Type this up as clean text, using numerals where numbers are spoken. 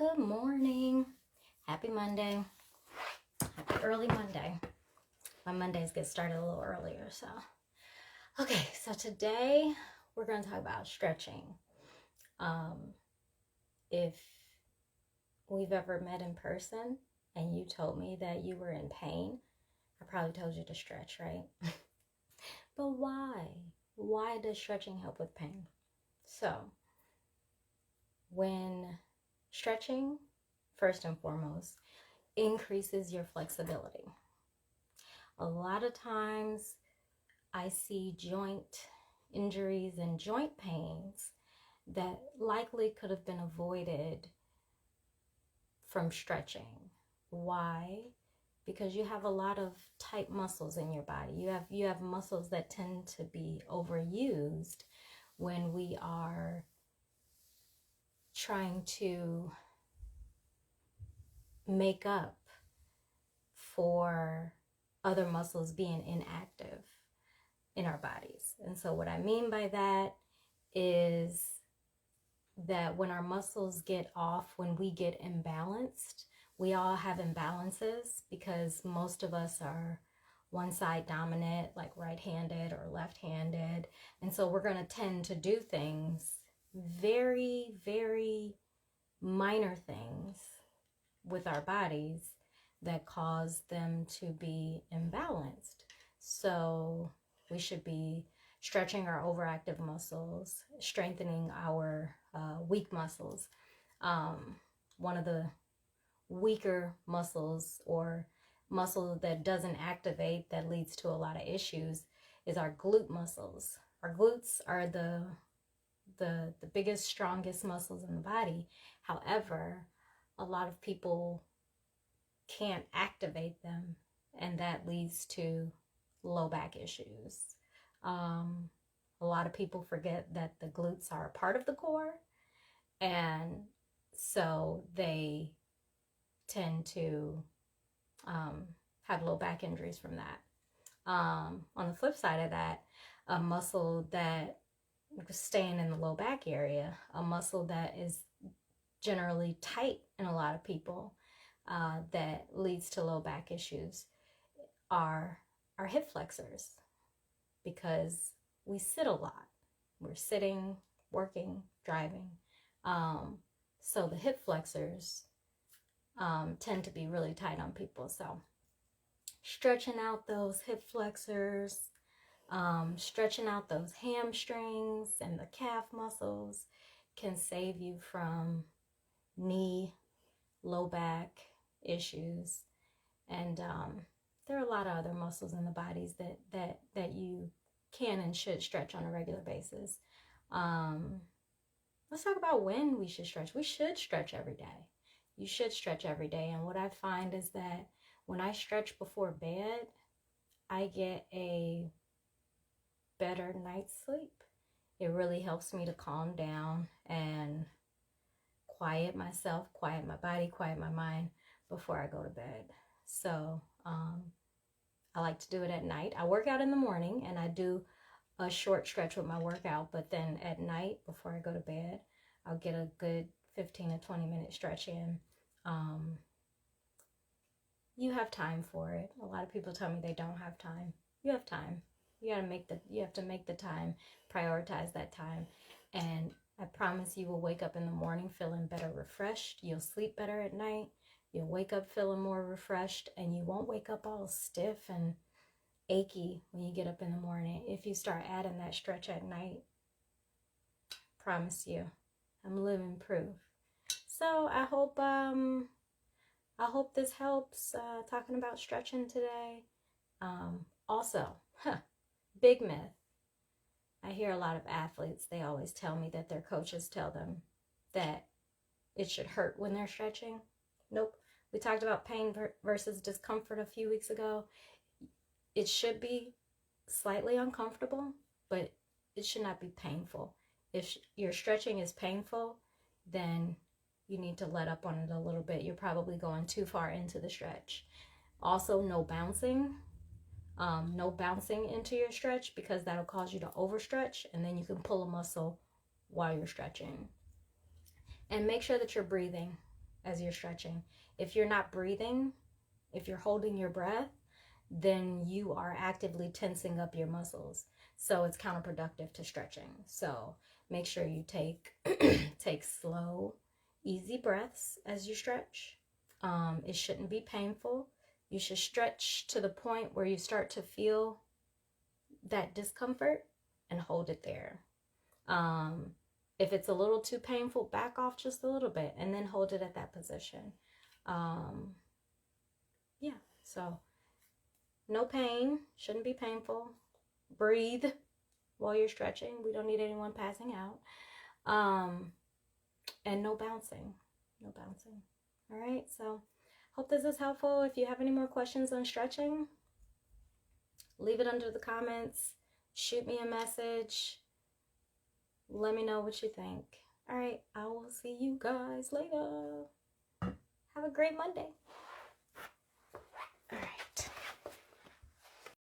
Good morning. Happy Monday. Happy early Monday. My Mondays get started a little earlier, so. Okay, so today we're going to talk about stretching. If we've ever met in person and you told me that you were in pain, I probably told you to stretch, right? But why? Why does stretching help with pain? So, when stretching, first and foremost, increases your flexibility. A lot of times I see joint injuries and joint pains that likely could have been avoided from stretching. Why? Because you have a lot of tight muscles in your body. You have muscles that tend to be overused when we are trying to make up for other muscles being inactive in our bodies. And so what I mean by that is that when our muscles get off, when we get imbalanced, we all have imbalances because most of us are one side dominant, like right-handed or left-handed. And so we're going to tend to do things, very, very minor things with our bodies that cause them to be imbalanced. So we should be stretching our overactive muscles, strengthening our weak muscles. One of the weaker muscles or muscle that doesn't activate that leads to a lot of issues is our glute muscles. Our glutes are the biggest, strongest muscles in the body. However, a lot of people can't activate them, and that leads to low back issues. A lot of people forget that the glutes are a part of the core, and so they tend to have low back injuries from that. On the flip side of that, a muscle that, staying in the low back area, a muscle that is generally tight in a lot of people that leads to low back issues are our hip flexors, because we sit a lot. We're sitting, working, driving. So the hip flexors tend to be really tight on people. So stretching out those hip flexors, stretching out those hamstrings and the calf muscles can save you from knee, low back issues. And there are a lot of other muscles in the bodies that you can and should stretch on a regular basis. Let's talk about when we should stretch. We should stretch every day. You should stretch every day. And what I find is that when I stretch before bed, I get a better night's sleep. It really helps me to calm down and quiet myself, quiet my body, quiet my mind before I go to bed. So I like to do it at night. I work out in the morning and I do a short stretch with my workout, but then at night before I go to bed, I'll get a good 15 to 20 minute stretch in. You have time for it. A lot of people tell me they don't have time. You have time. You have to make the time, prioritize that time. And I promise you will wake up in the morning feeling better refreshed. You'll sleep better at night. You'll wake up feeling more refreshed, and you won't wake up all stiff and achy when you get up in the morning. If you start adding that stretch at night, promise you, I'm living proof. So I hope this helps, talking about stretching today. Also, big myth. I hear a lot of athletes, they always tell me that their coaches tell them that it should hurt when they're stretching. Nope. We talked about pain versus discomfort a few weeks ago. It should be slightly uncomfortable, but it should not be painful. If your stretching is painful, then you need to let up on it a little bit. You're probably going too far into the stretch. Also, no bouncing. No bouncing into your stretch, because that'll cause you to overstretch, and then you can pull a muscle while you're stretching. And make sure that you're breathing. as you're stretching. If you're not breathing, if you're holding your breath, then you are actively tensing up your muscles. So it's counterproductive to stretching. So make sure you take take slow, easy breaths as you stretch. It shouldn't be painful. You should stretch to the point where you start to feel that discomfort and hold it there. If it's a little too painful, back off just a little bit and then hold it at that position. Yeah, so no pain, shouldn't be painful. Breathe while you're stretching. We don't need anyone passing out. And no bouncing. No bouncing. All right, so hope this is helpful. If you have any more questions on stretching, leave it under the comments. Shoot me a message. Let me know what you think. All right, I will see you guys later. Have a great Monday.